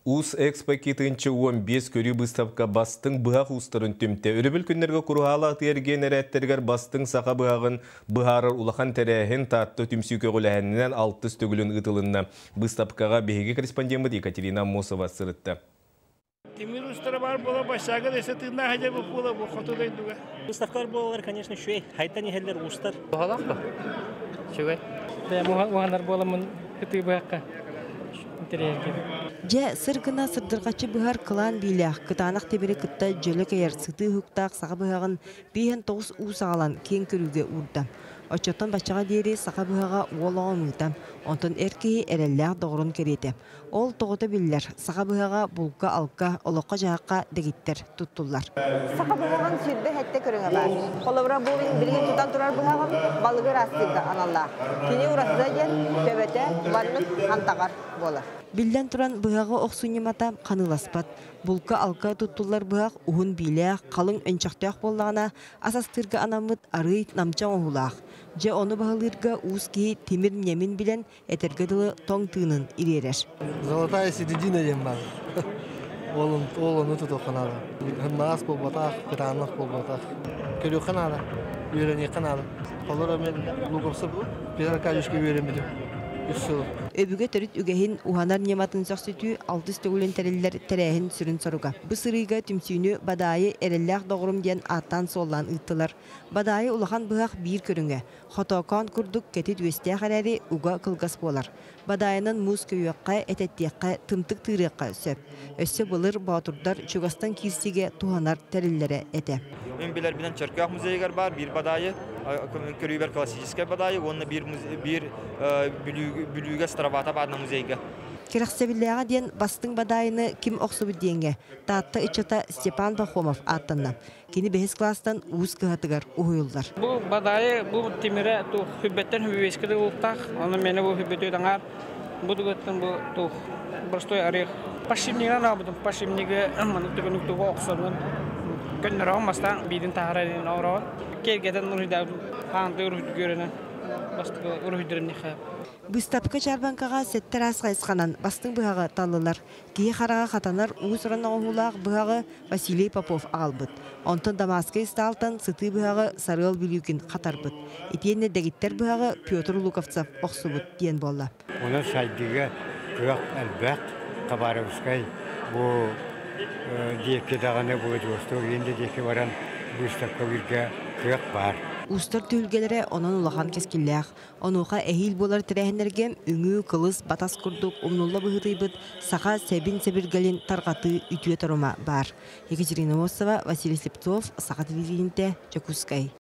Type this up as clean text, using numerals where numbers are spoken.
Ус экспакетынчы 15 көрі бұставқа бастың бұғақ ұстырын түмте. Үрібіл күннерге күрғала атырген әрәттергер бастың сақа бұғағын бұғарыр улахан тәрәхін тартты түмсүйке ғоләхінінен 6 төгілін ұтылынна. Бұставқаға бейге корреспондент Екатерина Мосова сырытты. Темир устары бар бола başlağı dese tığına hacı bu bola bu fotoğrafı duga. Ustavkar bolalar, конечно, şöyle. Haytan yeherler ustar. Boğalan mı? Şöyle. Ben muhanlar bolamın hıtı bırakka. Же сыргына сырдыргачы быһар кылан билях кытанак тебери кытта жөлөк эйер сыты хуктак сага быһагын 5-9 усагалан кең көрүүгө урда. Очотон бачага дери сага быһага уологомута. Онтон эрки эреллях догрун керете. Ол тогото биллер сага быһага булка алка олокка жаакка дегиттер туттуллар. Сага быһагын сүрдө хетте көрөңө бар. Колобра булын билген тутан турар быһагын балыгы растырда аналла. Кини урасда жен төбөтө барны антагар болар. Билден туран быһагы оксуньямата каныласпат. Булка алка туттулар быһак ухун билях калың өнчактак боллагана асастырга анамыт арыйт намча оһулах. Же оны баһалырга узки темир немин билен этергедылы тоң тыынын иререр. Золотая середина дембар. Олын уту канала. Хыннас болбатах, кытанлык болбатах. Көрү канала, үйрөнү канала. Колора мен лугопсы бу, пиракажышке үйрөнмөдүм. Öbüge törüt ügehin uhanar nyematın saksütü 6 tөгүлен тереллер терәһин сүрүн соруга. Бу сырыйга түмсүүнү бадайы эреллях догурум диен аттан соллан ыттылар. Бадайы улахан быгак бир көрүнгө. Хотокон курдук кетит үестә харәри уга кылгас болар. Бадайынын муз көйөккә этеттеккә тымтык тырыкка сөп. Өссө булыр батурдар чугастан кирсиге туханар тереллере эте. Мен билер билен Черках музейгер бар, bir бадайы, көрүбер классический бадайы, онны bir бүлүгө стравата бадна музейге. Керексебиллега ден бастың бадайыны ким оксубу денге. Татта ичата Степан Пахомов аттанна. Кини 5 класстан уз кыһатыгар уһуйулдар. Bu badayı bu timire tu hübbetten hübeskede ultak. Onu meni bu hübbeti dangar. Bu dugattan bu tu prostoy arık. Пашимнига набудum. Пашимнига маны түгөнүк туга оксорун. Көннөр алмастан бидин таарын орон. Келгеден нурда ханды урут көрөнө. Бастыгы урутдырын хап. Быстапка чарбанкага сеттер асгайсганан бастың быһагы таллылар. Кии харага хатанар уусуран оһулаак быһагы Василий Попов албыт. Онтон Дамаскай сталтан сыты быһагы Сарыл Билюкин катарбыт. Итиенне дегиттер быһагы Петр Луковцев оксубут диен болла. Оны сайдыга кыак албак Кабаровскай бу диекке даганы бу досто енді диекке баран быстапка бирге кыак бар. Устар түлгелері онан улахан кескиллях. Онуға әйіл болар тірәхінерге үңі, кылыс, батас күрдік, умнулла бұғытыйбыт, сақа сәбін сәбіргелін тарғаты үтуе тарума бар. Екатерина Мосова, Василий Слепцов, Сақа телевидениеде, Чакускай.